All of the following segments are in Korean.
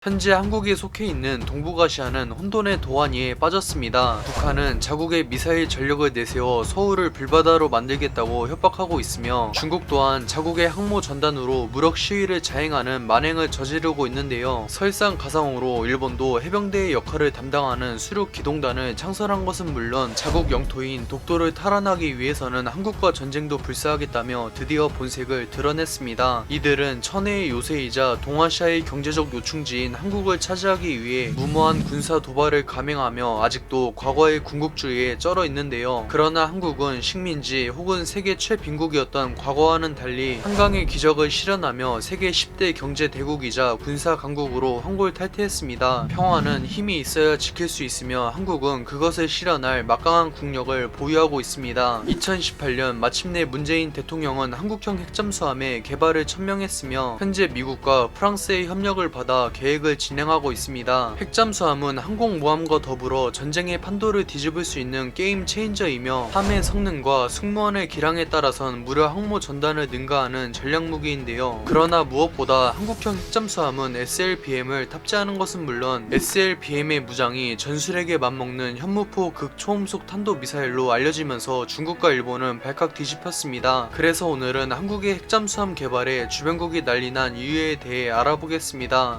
현재 한국이 속해 있는 동북아시아는 혼돈의 도화니에 빠졌습니다. 북한은 자국의 미사일 전력을 내세워 서울을 불바다로 만들겠다고 협박하고 있으며 중국 또한 자국의 항모 전단으로 무력 시위를 자행하는 만행을 저지르고 있는데요. 설상가상으로 일본도 해병대의 역할을 담당하는 수륙 기동단을 창설한 것은 물론 자국 영토인 독도를 탈환하기 위해서는 한국과 전쟁도 불사하겠다며 드디어 본색을 드러냈습니다. 이들은 천혜의 요새이자 동아시아의 경제적 요충지인 한국을 차지하기 위해 무모한 군사 도발을 감행하며 아직도 과거의 군국주의에 쩔어 있는데요. 그러나 한국은 식민지 혹은 세계 최빈국이었던 과거와는 달리 한강의 기적을 실현하며 세계 10대 경제 대국이자 군사 강국으로 환골탈태했습니다. 평화는 힘이 있어야 지킬 수 있으며 한국은 그것을 실현할 막강한 국력을 보유하고 있습니다. 2018년 마침내 문재인 대통령은 한국형 핵잠수함의 개발을 천명했으며 현재 미국과 프랑스의 협력을 받아 계획을 진행하고 있습니다. 핵잠수함은 항공모함과 더불어 전쟁의 판도를 뒤집을 수 있는 게임 체인저이며 함의 성능과 승무원의 기량에 따라선 무려 항모 전단을 능가하는 전략무기인데요. 그러나 무엇보다 한국형 핵잠수함은 SLBM을 탑재하는 것은 물론 SLBM의 무장이 전술핵에 맞먹는 현무포 극초음속 탄도미사일로 알려지면서 중국과 일본은 발칵 뒤집혔습니다. 그래서 오늘은 한국의 핵잠수함 개발에 주변국이 난리난 이유에 대해 알아보겠습니다.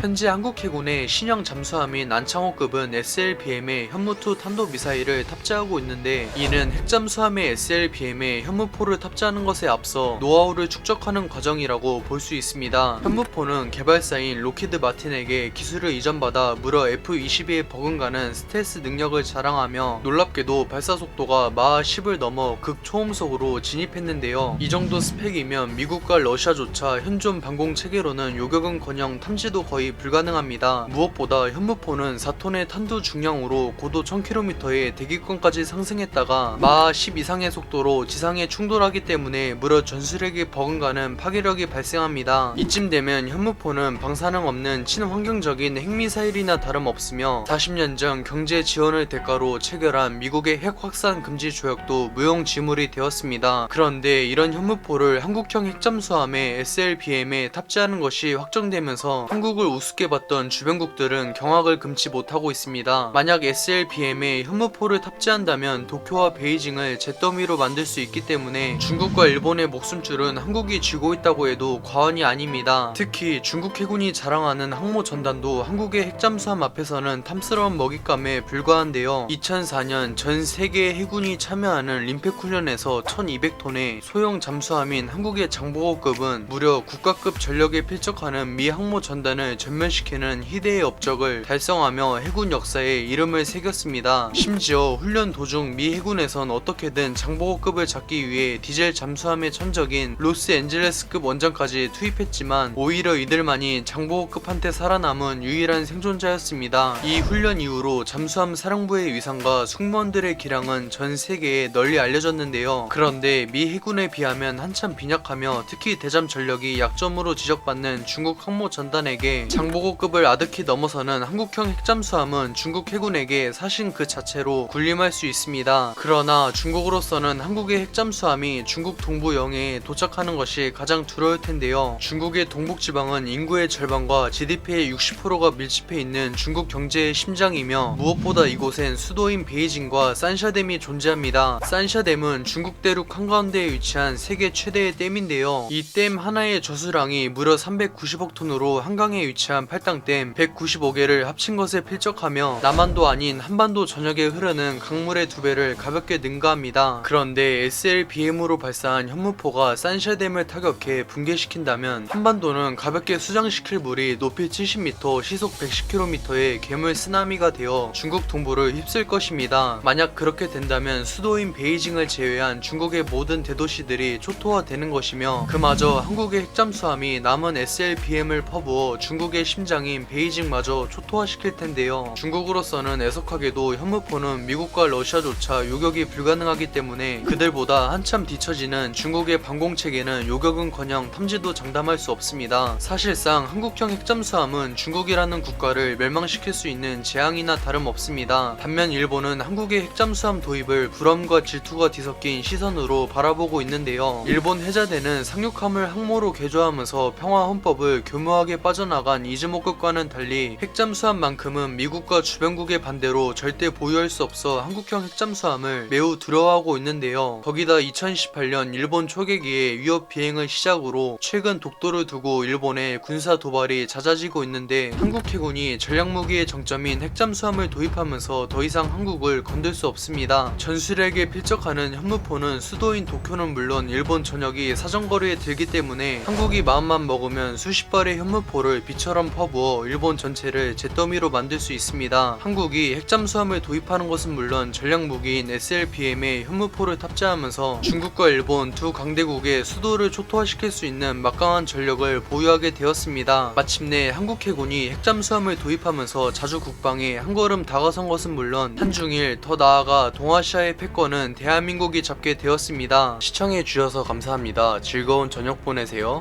현재 한국 해군의 신형 잠수함인 안창호급은 SLBM의 현무2 탄도미사일을 탑재하고 있는데 이는 핵잠수함의 SLBM에 현무포를 탑재하는 것에 앞서 노하우를 축적하는 과정이라고 볼 수 있습니다. 현무포는 개발사인 로키드 마틴에게 기술을 이전받아 무려 F-22에 버금가는 스텔스 능력을 자랑하며 놀랍게도 발사속도가 마하 10을 넘어 극초음속으로 진입했는데요. 이 정도 스펙이면 미국과 러시아조차 현존 방공 체계로는 요격은커녕 탐지도 거의 불가능합니다. 무엇보다 현무포는 4톤의 탄두 중량으로 고도 1000km의 대기권까지 상승했다가 마하 10 이상의 속도로 지상에 충돌하기 때문에 무려 전술핵에 버금가는 파괴력이 발생합니다. 이쯤 되면 현무포는 방사능 없는 친환경적인 핵미사일이나 다름없으며 40년 전 경제 지원을 대가로 체결한 미국의 핵 확산 금지 조약도 무용지물이 되었습니다. 그런데 이런 현무포를 한국형 핵잠수함의 SLBM에 탑재하는 것이 확정되면서 한국을 우습게 봤던 주변국들은 경악을 금치 못하고 있습니다. 만약 SLBM에 현무포를 탑재한다면 도쿄와 베이징을 잿더미로 만들 수 있기 때문에 중국과 일본의 목숨줄은 한국이 쥐고 있다고 해도 과언이 아닙니다. 특히 중국 해군이 자랑하는 항모 전단도 한국의 핵잠수함 앞에서는 탐스러운 먹잇감에 불과한데요. 2004년 전 세계 해군이 참여하는 림팩 훈련에서 1200톤의 소형 잠수함인 한국의 장보고급은 무려 국가급 전력에 필적하는 미 항모 전단을 전면시키는 희대의 업적을 달성하며 해군 역사에 이름을 새겼습니다. 심지어 훈련 도중 미 해군에선 어떻게든 장보고급을 잡기 위해 디젤 잠수함의 천적인 로스앤젤레스급 원전까지 투입했지만 오히려 이들만이 장보고급한테 살아남은 유일한 생존자였습니다. 이 훈련 이후로 잠수함 사령부의 위상과 승무원들의 기량은 전 세계에 널리 알려졌는데요. 그런데 미 해군에 비하면 한참 빈약하며 특히 대잠 전력이 약점으로 지적받는 중국 항모 전단에게 장보고급을 아득히 넘어서는 한국형 핵잠수함은 중국 해군에게 사신 그 자체로 군림할 수 있습니다. 그러나 중국으로서는 한국의 핵잠수함이 중국 동부 영해에 도착하는 것이 가장 두려울 텐데요. 중국의 동북지방은 인구의 절반과 GDP의 60%가 밀집해 있는 중국 경제의 심장이며 무엇보다 이곳엔 수도인 베이징과 산샤댐이 존재합니다. 산샤댐은 중국 대륙 한가운데에 위치한 세계 최대의 댐인데요. 이 댐 하나의 저수량이 무려 390억 톤으로 한강에 위치한 팔당댐 195개를 합친 것에 필적하며 남한도 아닌 한반도 전역에 흐르는 강물의 2배를 가볍게 능가합니다. 그런데 SLBM으로 발사한 현무포가 산샤댐을 타격해 붕괴시킨다면 한반도는 가볍게 수장시킬 물이 높이 70m, 시속 110km의 괴물 쓰나미가 되어 중국 동부를 휩쓸 것입니다. 만약 그렇게 된다면 수도인 베이징을 제외한 중국의 모든 대도시들이 초토화되는 것이며 그마저 한국의 핵잠수함이 남은 SLBM을 퍼부어 중국의 중국의 심장인 베이징마저 초토화시킬 텐데요. 중국으로서는 애석하게도 현무포는 미국과 러시아조차 요격이 불가능하기 때문에 그들보다 한참 뒤처지는 중국의 방공체계는 요격은커녕 탐지도 장담할 수 없습니다. 사실상 한국형 핵잠수함은 중국이라는 국가를 멸망시킬 수 있는 재앙이나 다름없습니다. 반면 일본은 한국의 핵잠수함 도입을 불엄과 질투가 뒤섞인 시선으로 바라보고 있는데요. 일본 해자대는 상륙함을 항모로 개조하면서 평화헌법을 교묘하게 빠져나간 이즈모급과는 달리 핵잠수함만큼은 미국과 주변국의 반대로 절대 보유할 수 없어 한국형 핵잠수함을 매우 두려워하고 있는데요. 거기다 2018년 일본 초계기의 위협 비행을 시작으로 최근 독도를 두고 일본의 군사 도발이 잦아지고 있는데 한국 해군이 전략무기의 정점인 핵잠수함을 도입하면서 더 이상 한국을 건들 수 없습니다. 전술핵에 필적하는 현무포는 수도인 도쿄는 물론 일본 전역이 사정거리에 들기 때문에 한국이 마음만 먹으면 수십 발의 현무포를 비처럼 퍼부어 일본 전체를 잿더미로 만들 수 있습니다. 한국이 핵잠수함을 도입하는 것은 물론 전략무기인 SLBM에 현무포를 탑재하면서 중국과 일본 두 강대국의 수도를 초토화시킬 수 있는 막강한 전력을 보유하게 되었습니다. 마침내 한국 해군이 핵잠수함을 도입하면서 자주 국방에 한 걸음 다가선 것은 물론 한중일 더 나아가 동아시아의 패권은 대한민국이 잡게 되었습니다. 시청해주셔서 감사합니다. 즐거운 저녁 보내세요.